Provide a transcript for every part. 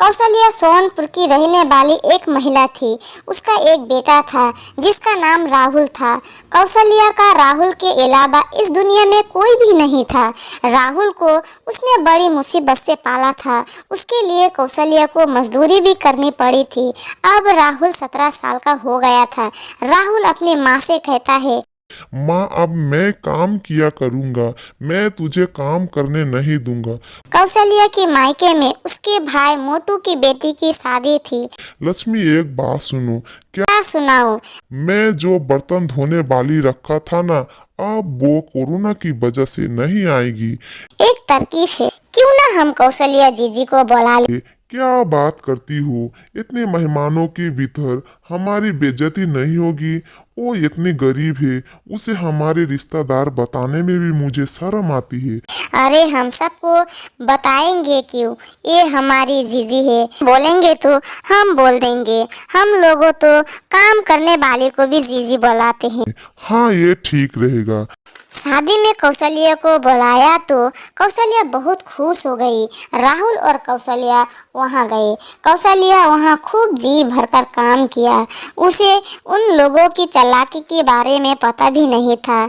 कौशल्या सोनपुर की रहने वाली एक महिला थी। उसका एक बेटा था जिसका नाम राहुल था। कौशल्या का राहुल के अलावा इस दुनिया में कोई भी नहीं था। राहुल को उसने बड़ी मुसीबत से पाला था। उसके लिए कौशल्या को मजदूरी भी करनी पड़ी थी। अब राहुल 17 साल का हो गया था। राहुल अपनी माँ से कहता है, माँ, अब मैं काम किया करूँगा, मैं तुझे काम करने नहीं दूंगा। कौशल्या की मायके में उसके भाई मोटू की बेटी की शादी थी। लक्ष्मी, एक बात सुनो। क्या सुनाऊं? मैं जो बर्तन धोने वाली रखा था ना, अब वो कोरोना की वजह से नहीं आएगी। एक तरकीब है, क्यों ना हम कौशल्या जीजी को बुला लें। क्या बात करती हो? इतने मेहमानों के भीतर हमारी बेइज्जती नहीं होगी? वो इतनी गरीब है, उसे हमारे रिश्तेदार बताने में भी मुझे शर्म आती है। अरे हम सबको बताएंगे क्यों, ये हमारी जीजी है। बोलेंगे तो हम बोल देंगे। हम लोगों तो काम करने वाले को भी जीजी बुलाते हैं। हाँ, ये ठीक रहेगा। शादी में कौशल्या को बुलाया तो कौशल्या बहुत खुश हो गई। राहुल और कौशल्या वहां गए। कौशल्या वहां खूब जी भरकर काम किया। उसे उन लोगों की चालाकी के बारे में पता भी नहीं था।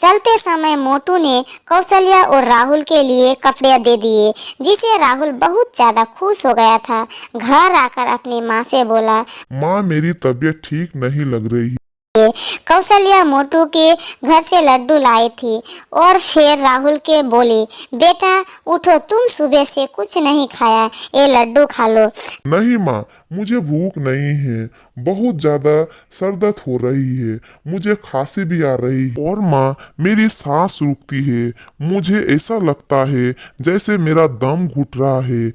चलते समय मोटू ने कौशल्या और राहुल के लिए कपड़े दे दिए, जिसे राहुल बहुत ज्यादा खुश हो गया था। घर आकर अपनी माँ से बोला, माँ, मेरी तबीयत ठीक नहीं लग रही। कौशल्या मोटू के घर से लड्डू लाई थी और फिर राहुल के बोली, बेटा उठो, तुम सुबह से कुछ नहीं खाया, ये लड्डू खा लो। नहीं माँ, मुझे भूख नहीं है। बहुत ज्यादा सर दर्द हो रही है, मुझे खांसी भी आ रही है और माँ, मेरी सांस रुकती है। मुझे ऐसा लगता है जैसे मेरा दम घुट रहा है।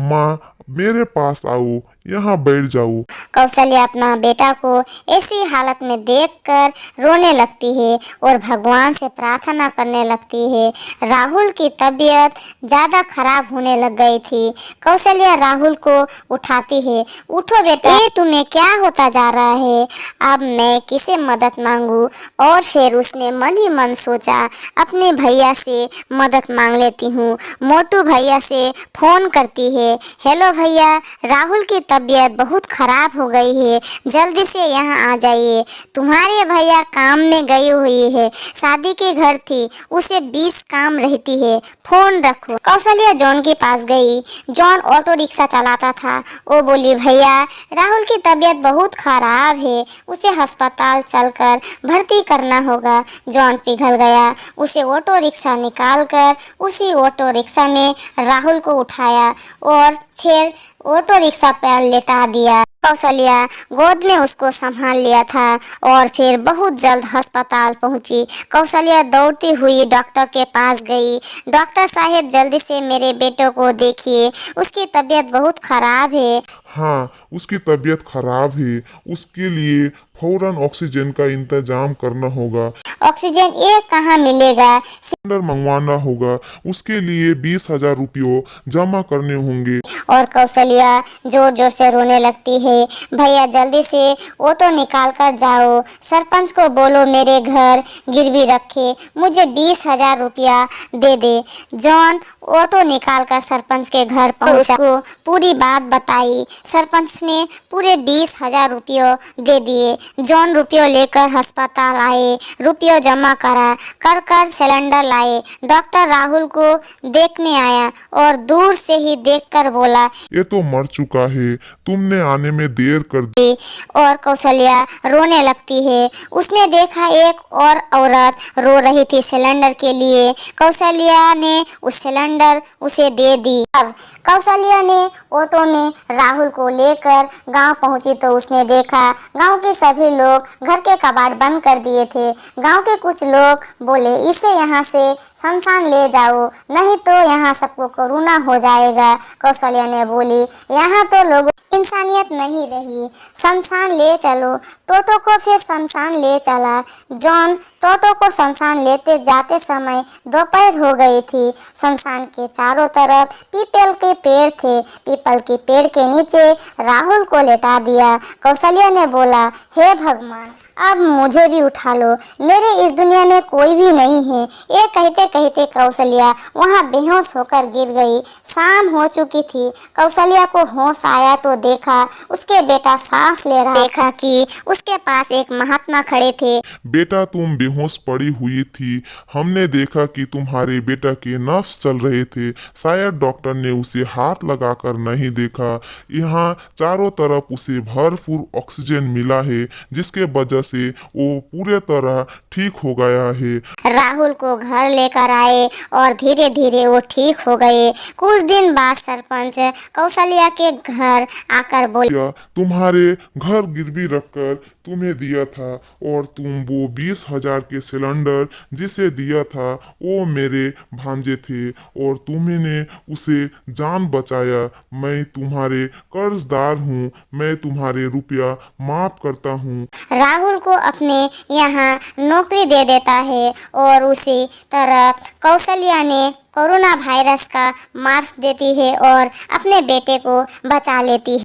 माँ, मेरे पास आओ, यहाँ बैठ जाओ। कौशल्या अपना बेटा को ऐसी हालत में देखकर रोने लगती है और भगवान से प्रार्थना करने लगती है। राहुल की तबीयत ज़्यादा खराब होने लग गई थी। कौशल्या राहुल को उठाती है, उठो बेटा, ये तुम्हें क्या होता जा रहा है? अब मैं किसे मदद मांगू? और फिर उसने मन ही मन सोचा, अपने भैया से मदद मांग लेती हूँ। मोटू भैया से फोन करती है, हेलो भैया, राहुल की तबीयत बहुत खराब हो गई है, जल्दी से यहाँ आ जाइए। तुम्हारे भैया काम में गई हुई है, शादी के घर थी, उसे 20 काम रहती है, फोन रखो। कौशल्या जॉन के पास गई। जॉन ऑटो रिक्शा चलाता था। वो बोली, भैया राहुल की तबीयत बहुत खराब है, उसे अस्पताल चलकर भर्ती करना होगा। जॉन पिघल गया। उसे ऑटो रिक्शा निकाल कर उसी ऑटो रिक्शा में राहुल को उठाया और फिर ऑटो रिक्शा पर लेटा दिया। कौशल्या गोद में उसको संभाल लिया था और फिर बहुत जल्द अस्पताल पहुंची। कौशल्या दौड़ती हुई डॉक्टर के पास गई। डॉक्टर साहब, जल्दी से मेरे बेटे को देखिए, उसकी तबीयत बहुत खराब है। हाँ, उसकी तबीयत खराब है, उसके लिए फौरन ऑक्सीजन का इंतजाम करना होगा। ऑक्सीजन ये कहाँ मिलेगा? सिलेंडर मंगवाना होगा, उसके लिए 20,000 रुपये जमा करने होंगे। और कौशल्या जोर जोर से रोने लगती है, भैया जल्दी से ऑटो निकाल कर जाओ, सरपंच को बोलो मेरे घर गिरवी रखे, मुझे 20,000 रुपया दे दे। जॉन ऑटो निकाल कर सरपंच के घर पहुंचा, उसको पूरी बात बताई। सरपंच ने पूरे 20,000 रुपये दे दिए। जॉन रुपये लेकर अस्पताल आए, रुपये जमा करा कर कर सिलेंडर लाए। डॉक्टर राहुल को देखने आया और दूर से ही देखकर बोला, ये तो मर चुका है, तुमने आने में देर कर दी। और कौशल्या रोने लगती है। उसने देखा एक और औरत रो रही थी सिलेंडर के लिए। कौशल्या ने उस सिलेंडर उसे दे दी। अब कौशल्या ने ऑटो में राहुल को लेकर गांव पहुंची तो उसने देखा गांव के सभी लोग घर के कबाड़ बंद कर दिए थे। गांव के कुछ लोग बोले, इसे यहाँ से शमशान ले जाओ, नहीं तो यहाँ सबको कोरोना हो जाएगा। कौशल्या ने बोली, यहाँ तो लोगों इंसानियत नहीं रही। शमशान ले चलो। टोटो को फिर शमशान ले चला। जॉन टोटो को शमशान लेते जाते समय दोपहर हो गई थी। शमशान के चारों तरफ पीपल के पेड़ थे। पीपल के पेड़ के नीचे राहुल को लेटा दिया। कौशल्या ने बोला, हे भगवान, अब मुझे भी उठा लो, मेरे इस दुनिया में कोई भी नहीं है। ये कहते कहते कौशल्या वहाँ बेहोश होकर गिर गई। शाम हो चुकी थी। कौशल्या को होश आया तो देखा उसके बेटा सांस ले रहा। देखा कि उसके पास एक महात्मा खड़े थे। बेटा, तुम बेहोश पड़ी हुई थी। हमने देखा कि तुम्हारे बेटा के नब्ज चल रहे थे। शायद डॉक्टर ने उसे हाथ लगाकर नहीं देखा। यहाँ चारों तरफ उसे भरपूर ऑक्सीजन मिला है, जिसके वजह से वो पूरे तरह ठीक हो गया है। राहुल को घर लेकर आए और धीरे धीरे वो ठीक हो गए। कुछ दिन बाद सरपंच कौशल्या के घर आकर बोले, तुम्हारे घर गिरवी रखकर तुम्हें दिया था, और तुम वो 20,000 के सिलेंडर जिसे दिया था वो मेरे भांजे थे, और तुमने उसे जान बचाया। मैं तुम्हारे कर्जदार हूँ। मैं तुम्हारे रुपया माफ करता हूँ। राहुल को अपने यहाँ नौकरी दे देता है और उसी तरह कौशल्या ने कोरोना वायरस का मास्क देती है और अपने बेटे को बचा लेती है।